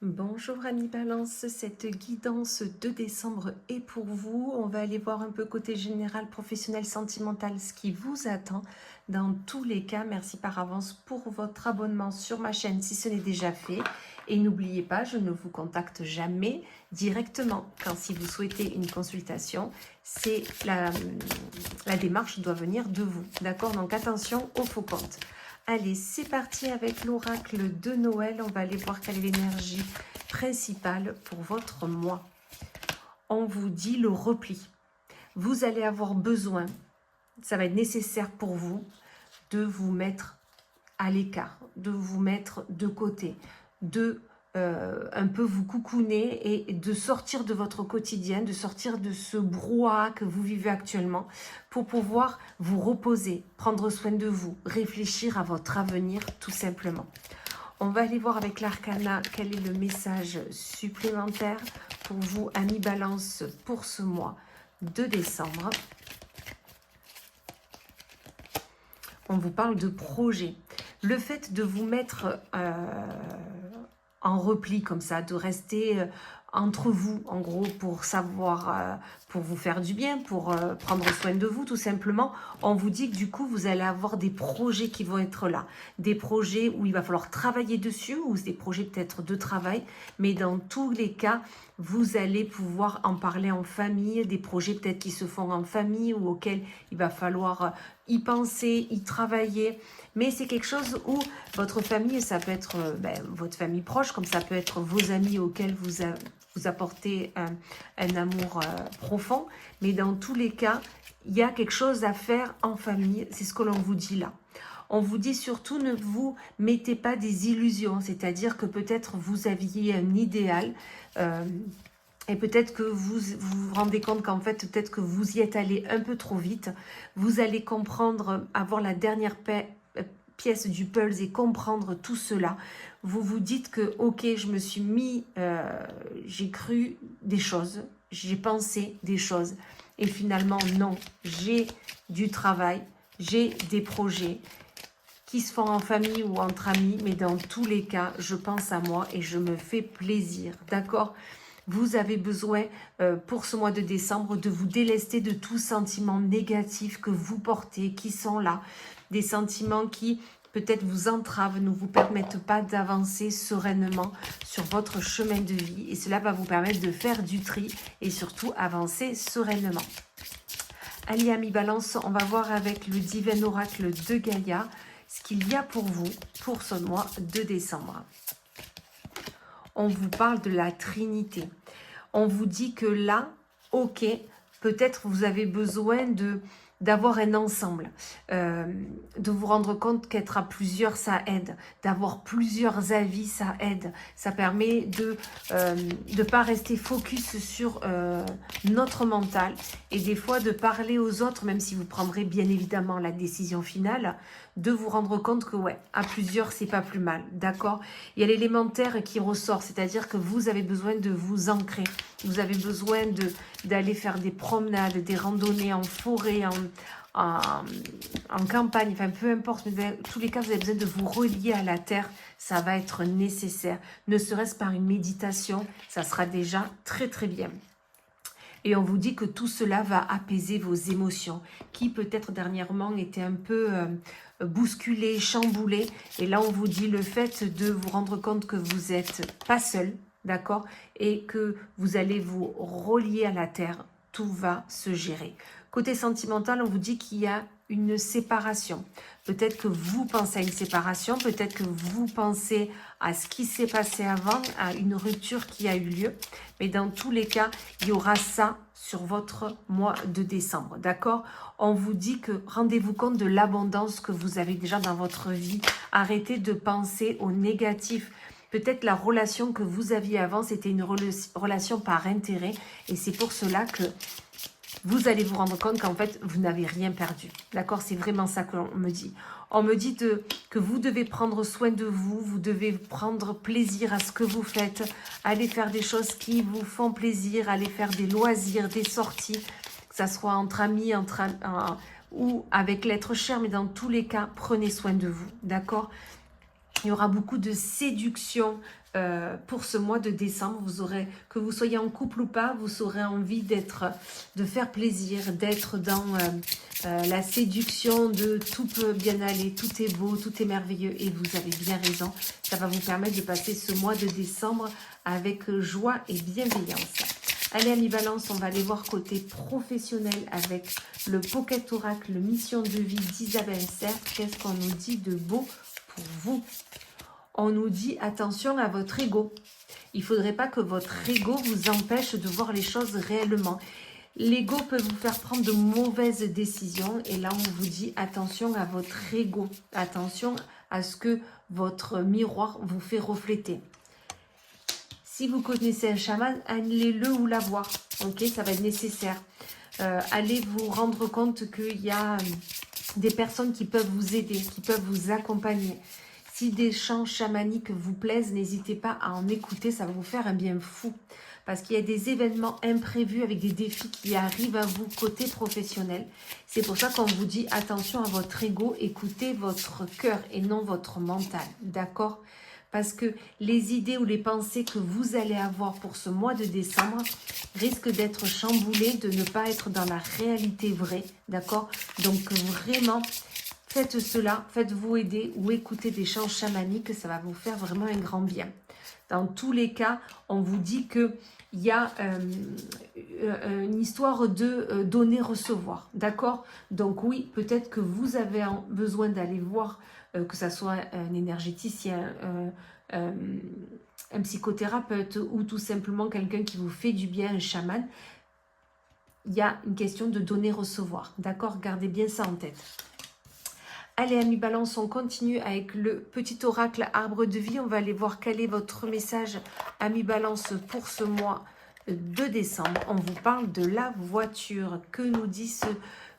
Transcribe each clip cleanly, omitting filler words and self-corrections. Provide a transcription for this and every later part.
Bonjour amis Balance, cette guidance de décembre est pour vous. On va aller voir un peu côté général, professionnel, sentimental, ce qui vous attend. Dans tous les cas, merci par avance pour votre abonnement sur ma chaîne si ce n'est déjà fait. Et n'oubliez pas, je ne vous contacte jamais directement. Quand si vous souhaitez une consultation, c'est la démarche doit venir de vous. D'accord? Donc attention aux faux comptes. Allez, c'est parti avec l'oracle de Noël. On va aller voir quelle est l'énergie principale pour votre mois. On vous dit le repli. Vous allez avoir besoin, ça va être nécessaire pour vous, de vous mettre à l'écart, de vous mettre de côté, de un peu vous coucouner et de sortir de votre quotidien, de sortir de ce brouhaha que vous vivez actuellement pour pouvoir vous reposer, prendre soin de vous, réfléchir à votre avenir tout simplement. On va aller voir avec l'arcana quel est le message supplémentaire pour vous, amis Balance, pour ce mois de décembre. On vous parle de projet. Le fait de vous mettre en repli comme ça, de rester entre vous, en gros, pour savoir, pour vous faire du bien, pour prendre soin de vous, tout simplement. On vous dit que du coup, vous allez avoir des projets qui vont être là. Des projets où il va falloir travailler dessus, ou des projets peut-être de travail. Mais dans tous les cas, vous allez pouvoir en parler en famille, des projets peut-être qui se font en famille ou auxquels il va falloir y penser, y travailler. Mais c'est quelque chose où votre famille, ça peut être votre famille proche, comme ça peut être vos amis auxquels vous apportez un amour profond. Mais dans tous les cas, il y a quelque chose à faire en famille. C'est ce que l'on vous dit là. On vous dit surtout ne vous mettez pas des illusions. C'est-à-dire que peut-être vous aviez un idéal et peut-être que vous vous rendez compte qu'en fait, peut-être que vous y êtes allé un peu trop vite. Vous allez comprendre, avoir la dernière pièce du puzzle et comprendre tout cela. Vous vous dites que ok, je me suis mis, j'ai cru des choses, j'ai pensé des choses et finalement non, j'ai du travail, j'ai des projets qui se font en famille ou entre amis, mais dans tous les cas, je pense à moi et je me fais plaisir, d'accord? Vous avez besoin, pour ce mois de décembre, de vous délester de tout sentiment négatif que vous portez, qui sont là. Des sentiments qui, peut-être, vous entravent, ne vous permettent pas d'avancer sereinement sur votre chemin de vie. Et cela va vous permettre de faire du tri et surtout avancer sereinement. Allez, amis Balance, on va voir avec le divin oracle de Gaïa ce qu'il y a pour vous pour ce mois de décembre. On vous parle de la Trinité. On vous dit que là, ok, peut-être vous avez besoin d'avoir un ensemble, de vous rendre compte qu'être à plusieurs, ça aide, d'avoir plusieurs avis, ça aide, ça permet de ne pas rester focus sur notre mental et des fois de parler aux autres, même si vous prendrez bien évidemment la décision finale, de vous rendre compte que ouais, à plusieurs, c'est pas plus mal, d'accord? Il y a l'élémentaire qui ressort, c'est-à-dire que vous avez besoin de vous ancrer, vous avez besoin d'aller faire des promenades, des randonnées en forêt, en campagne, enfin peu importe, mais dans tous les cas, vous avez besoin de vous relier à la terre, ça va être nécessaire. Ne serait-ce par une méditation, ça sera déjà très très bien. Et on vous dit que tout cela va apaiser vos émotions, qui peut-être dernièrement étaient un peu bousculées, chamboulées. Et là, on vous dit le fait de vous rendre compte que vous n'êtes pas seul, d'accord? Et que vous allez vous relier à la terre, tout va se gérer. Côté sentimental, on vous dit qu'il y a une séparation. Peut-être que vous pensez à une séparation, peut-être que vous pensez à ce qui s'est passé avant, à une rupture qui a eu lieu. Mais dans tous les cas, il y aura ça sur votre mois de décembre, d'accord? On vous dit que rendez-vous compte de l'abondance que vous avez déjà dans votre vie. Arrêtez de penser au négatif. Peut-être la relation que vous aviez avant, c'était une relation par intérêt. Et c'est pour cela que vous allez vous rendre compte qu'en fait, vous n'avez rien perdu. D'accord? C'est vraiment ça que l'on me dit. On me dit que vous devez prendre soin de vous, vous devez prendre plaisir à ce que vous faites, aller faire des choses qui vous font plaisir, aller faire des loisirs, des sorties, que ça soit entre amis, ou avec l'être cher, mais dans tous les cas, prenez soin de vous, d'accord? Il y aura beaucoup de séduction pour ce mois de décembre. Vous aurez, que vous soyez en couple ou pas, vous aurez envie de faire plaisir, d'être dans la séduction de tout peut bien aller, tout est beau, tout est merveilleux et vous avez bien raison. Ça va vous permettre de passer ce mois de décembre avec joie et bienveillance. Allez, amis Balance, on va aller voir côté professionnel avec le Pocket Oracle Mission de vie d'Isabelle Serre. Qu'est-ce qu'on nous dit de beau pour vous? On nous dit attention à votre ego. Il ne faudrait pas que votre ego vous empêche de voir les choses réellement. L'ego peut vous faire prendre de mauvaises décisions et là on vous dit attention à votre ego. Attention à ce que votre miroir vous fait refléter. Si vous connaissez un chaman, allez-le ou la voir. Ok, ça va être nécessaire. Allez vous rendre compte qu'il y a des personnes qui peuvent vous aider, qui peuvent vous accompagner. Si des chants chamaniques vous plaisent, n'hésitez pas à en écouter, ça va vous faire un bien fou. Parce qu'il y a des événements imprévus avec des défis qui arrivent à vous côté professionnel. C'est pour ça qu'on vous dit attention à votre ego, écoutez votre cœur et non votre mental, d'accord? Parce que les idées ou les pensées que vous allez avoir pour ce mois de décembre risquent d'être chamboulées, de ne pas être dans la réalité vraie, d'accord? Donc vraiment, faites cela, faites-vous aider ou écoutez des chants chamaniques, ça va vous faire vraiment un grand bien. Dans tous les cas, on vous dit qu'il y a une histoire de donner-recevoir, d'accord? Donc oui, peut-être que vous avez besoin d'aller voir, que ce soit un énergéticien, un psychothérapeute ou tout simplement quelqu'un qui vous fait du bien, un chaman. Il y a une question de donner-recevoir, d'accord? Gardez bien ça en tête. Allez, amis Balance, on continue avec le petit oracle arbre de vie. On va aller voir quel est votre message, amis Balance, pour ce mois de décembre. On vous parle de la voiture. Que nous dit ce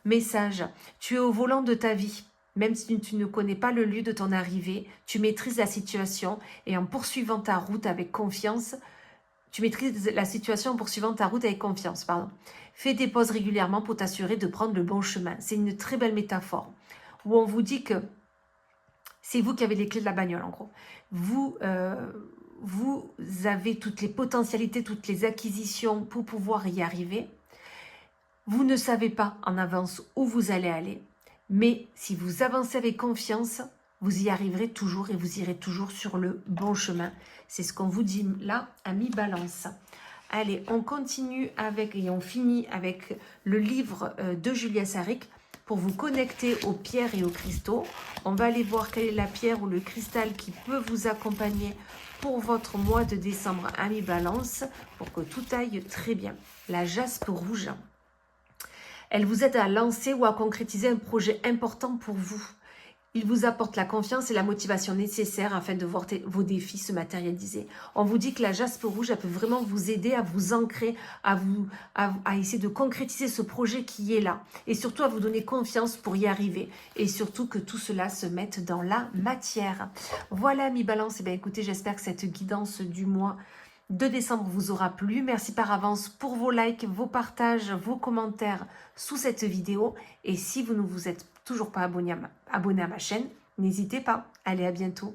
message? Tu es au volant de ta vie. Même si tu ne connais pas le lieu de ton arrivée, tu maîtrises la situation et en poursuivant ta route avec confiance, tu maîtrises la situation en poursuivant ta route avec confiance. Fais des pauses régulièrement pour t'assurer de prendre le bon chemin. C'est une très belle métaphore où on vous dit que c'est vous qui avez les clés de la bagnole en gros. Vous avez toutes les potentialités, toutes les acquisitions pour pouvoir y arriver. Vous ne savez pas en avance où vous allez aller. Mais si vous avancez avec confiance, vous y arriverez toujours et vous irez toujours sur le bon chemin. C'est ce qu'on vous dit là, amis Balance. Allez, on continue avec et on finit avec le livre de Julia Saric pour vous connecter aux pierres et aux cristaux. On va aller voir quelle est la pierre ou le cristal qui peut vous accompagner pour votre mois de décembre, amis Balance, pour que tout aille très bien. La jaspe rouge. Elle vous aide à lancer ou à concrétiser un projet important pour vous. Il vous apporte la confiance et la motivation nécessaires afin de voir vos défis se matérialiser. On vous dit que la jaspe rouge, elle peut vraiment vous aider à vous ancrer, à essayer de concrétiser ce projet qui est là. Et surtout à vous donner confiance pour y arriver. Et surtout que tout cela se mette dans la matière. Voilà, mi Balance. Eh bien, écoutez, j'espère que cette guidance du mois de décembre vous aura plu. Merci par avance pour vos likes, vos partages, vos commentaires sous cette vidéo. Et si vous ne vous êtes toujours pas abonné à ma chaîne, n'hésitez pas. Allez, à bientôt.